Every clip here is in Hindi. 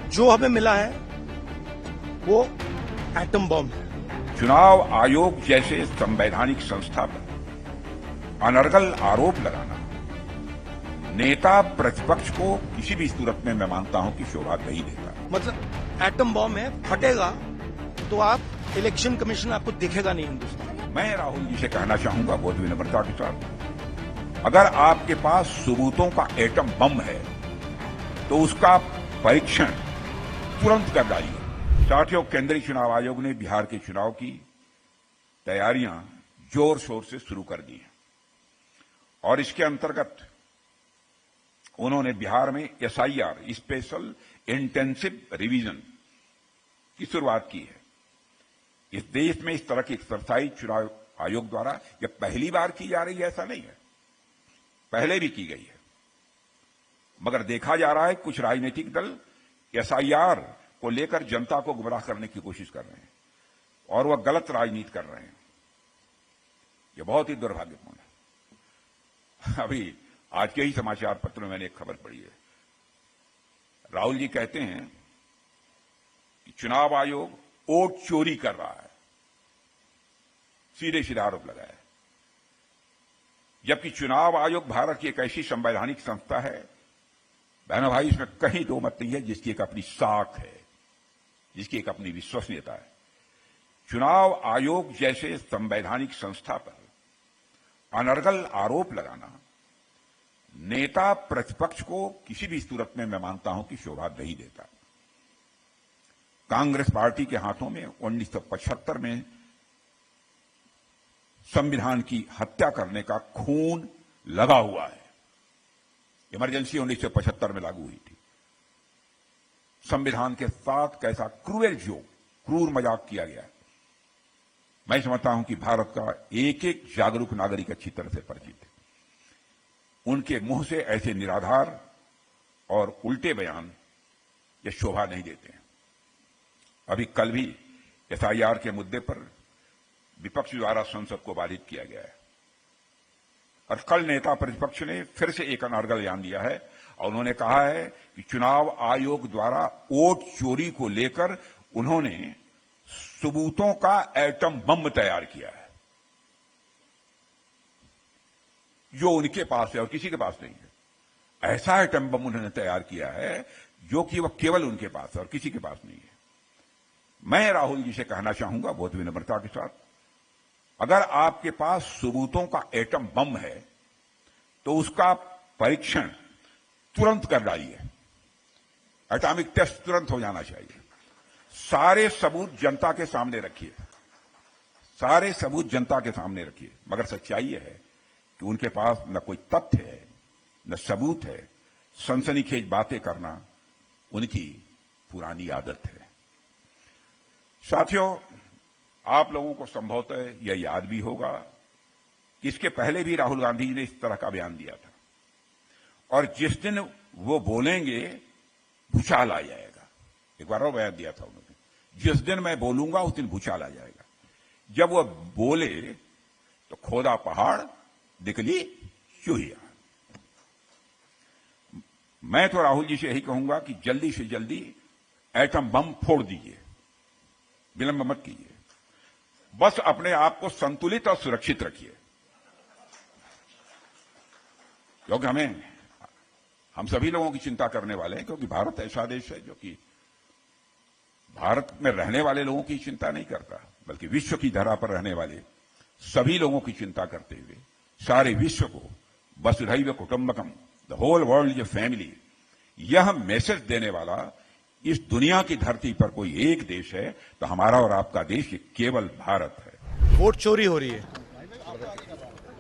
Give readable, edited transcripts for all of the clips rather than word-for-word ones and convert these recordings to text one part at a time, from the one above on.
जो हमें मिला है वो एटम बॉम्ब है। चुनाव आयोग जैसे संवैधानिक संस्था पर अनर्गल आरोप लगाना नेता प्रतिपक्ष को किसी भी सूरत में मैं मानता हूं कि शोभा नहीं देता। मतलब एटम बॉम्ब है, फटेगा तो आप इलेक्शन कमीशन आपको दिखेगा नहीं हिंदुस्तान। मैं राहुल जी से कहना चाहूंगा बहुत विनम्रता के साथ, अगर आपके पास सबूतों का एटम बम है तो उसका परीक्षण तुरंत कर डालिए। साथियों, केंद्रीय चुनाव आयोग ने बिहार के चुनाव की तैयारियां जोर शोर से शुरू कर दी हैं और इसके अंतर्गत उन्होंने बिहार में एसआईआर स्पेशल इंटेंसिव रिवीजन की शुरुआत की है। इस देश में इस तरह की एक्सरसाइज चुनाव आयोग द्वारा यह पहली बार की जा रही है ऐसा नहीं है, पहले भी की गई है, मगर देखा जा रहा है कुछ राजनीतिक दल एसआईआर को लेकर जनता को गुमराह करने की कोशिश कर रहे हैं और वह गलत राजनीति कर रहे हैं। यह बहुत ही दुर्भाग्यपूर्ण है। अभी आज के ही समाचार पत्र में मैंने एक खबर पढ़ी है, राहुल जी कहते हैं कि चुनाव आयोग वोट चोरी कर रहा है, सीधे सीधे आरोप लगाया है, जबकि चुनाव आयोग भारत की एक ऐसी संवैधानिक संस्था है, बहनों भाई, इसमें कहीं दो मत नहीं है, जिसकी एक अपनी साख है, जिसकी एक अपनी विश्वसनीयता है। चुनाव आयोग जैसे संवैधानिक संस्था पर अनर्गल आरोप लगाना नेता प्रतिपक्ष को किसी भी सूरत में मैं मानता हूं कि शोभा नहीं देता। कांग्रेस पार्टी के हाथों में 1975 में संविधान की हत्या करने का खून लगा हुआ है। इमरजेंसी 1975 में लागू हुई थी। संविधान के साथ कैसा क्रूर मजाक किया गया है। मैं समझता हूं कि भारत का एक एक जागरूक नागरिक अच्छी तरह से परिचित है। उनके मुंह से ऐसे निराधार और उल्टे बयान ये शोभा नहीं देते हैं। अभी कल भी एसआईआर के मुद्दे पर विपक्ष द्वारा संसद को बाधित किया गया है और कल नेता प्रतिपक्ष ने फिर से एक अनर्गल बयान दिया है और उन्होंने कहा है कि चुनाव आयोग द्वारा वोट चोरी को लेकर उन्होंने सबूतों का एटम बम तैयार किया है, जो उनके पास है और किसी के पास नहीं है। ऐसा एटम बम उन्होंने तैयार किया है जो कि वह केवल उनके पास है और किसी के पास नहीं है। मैं राहुल जी से कहना चाहूंगा बहुत विनम्रता के साथ, अगर आपके पास सबूतों का एटम बम है तो उसका परीक्षण तुरंत कर डालिए। एटॉमिक टेस्ट तुरंत हो जाना चाहिए। सारे सबूत जनता के सामने रखिए, सारे सबूत जनता के सामने रखिए। मगर सच्चाई यह है कि उनके पास न कोई तथ्य है, न सबूत है। सनसनीखेज बातें करना उनकी पुरानी आदत है। साथियों, आप लोगों को संभवतः यह याद भी होगा कि इसके पहले भी राहुल गांधी जी ने इस तरह का बयान दिया था और जिस दिन वो बोलेंगे भूचाल आ जाएगा। एक बार और बयान दिया था उन्होंने, जिस दिन मैं बोलूंगा उस दिन भूचाल आ जाएगा। जब वह बोले तो खोदा पहाड़ निकली चूहिया। मैं तो राहुल जी से यही कहूंगा कि जल्दी से जल्दी एटम बम फोड़ दीजिए, विलंब मत कीजिए। बस अपने आप को संतुलित और सुरक्षित रखिए, क्योंकि हम सभी लोगों की चिंता करने वाले हैं। क्योंकि भारत ऐसा देश है जो कि भारत में रहने वाले लोगों की चिंता नहीं करता, बल्कि विश्व की धरा पर रहने वाले सभी लोगों की चिंता करते हुए सारे विश्व को वसुधैव कुटुंबकम, the whole world is family, यह मैसेज देने वाला इस दुनिया की धरती पर कोई एक देश है तो हमारा और आपका देश केवल भारत है। वोट चोरी हो रही है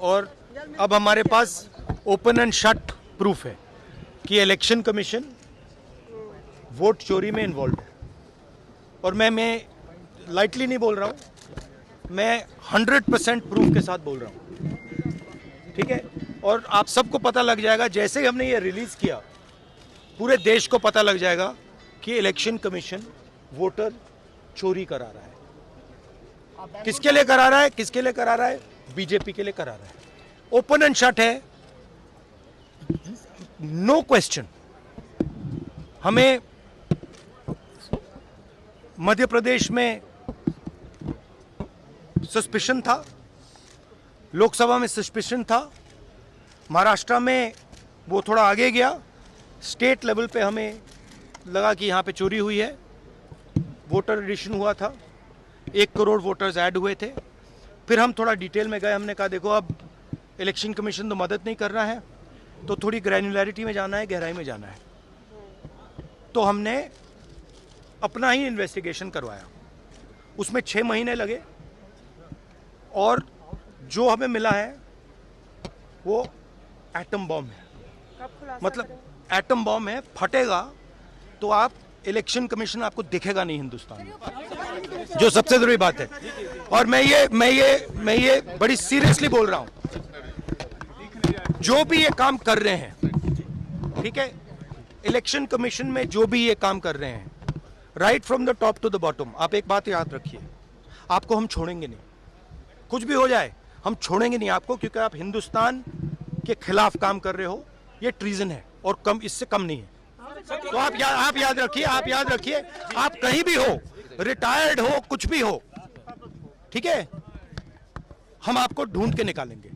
और अब हमारे पास ओपन एंड शट प्रूफ है कि इलेक्शन कमीशन वोट चोरी में इन्वॉल्व है। और मैं लाइटली नहीं बोल रहा हूं, मैं 100% प्रूफ के साथ बोल रहा हूं, ठीक है। और आप सबको पता लग जाएगा, जैसे ही हमने ये रिलीज किया पूरे देश को पता लग जाएगा कि इलेक्शन कमीशन वोटर चोरी करा रहा है। किसके लिए करा रहा है? किसके लिए करा रहा है? बीजेपी के लिए करा रहा है। ओपन एंड शट है, नो क्वेश्चन। हमें मध्य प्रदेश में सस्पिशन था, लोकसभा में सस्पिशन था, महाराष्ट्र में वो थोड़ा आगे गया, स्टेट लेवल पे हमें लगा कि यहाँ पे चोरी हुई है, वोटर एडिशन हुआ था, 1 करोड़ वोटर्स ऐड हुए थे। फिर हम थोड़ा डिटेल में गए, हमने कहा देखो अब इलेक्शन कमीशन तो मदद नहीं कर रहा है, तो थोड़ी ग्रैन्युलैरिटी में जाना है, गहराई में जाना है। तो हमने अपना ही इन्वेस्टिगेशन करवाया, उसमें 6 महीने लगे और जो हमें मिला है वो एटम बॉम्ब है। मतलब एटम बॉम्ब है, फटेगा तो आप इलेक्शन कमीशन आपको दिखेगा नहीं हिंदुस्तान में, जो सबसे जरूरी बात है। और मैं ये बड़ी सीरियसली बोल रहा हूं, जो भी ये काम कर रहे हैं, ठीक है, इलेक्शन कमीशन में जो भी ये काम कर रहे हैं, right from the top to the bottom, आप एक बात याद रखिए, आपको हम छोड़ेंगे नहीं, कुछ भी हो जाए हम छोड़ेंगे नहीं आपको, क्योंकि आप हिंदुस्तान के खिलाफ काम कर रहे हो, ये ट्रीजन है और कम, इससे कम नहीं है। तो आप याद रखिए, आप कहीं भी हो, रिटायर्ड हो, कुछ भी हो, ठीक है, हम आपको ढूंढ के निकालेंगे।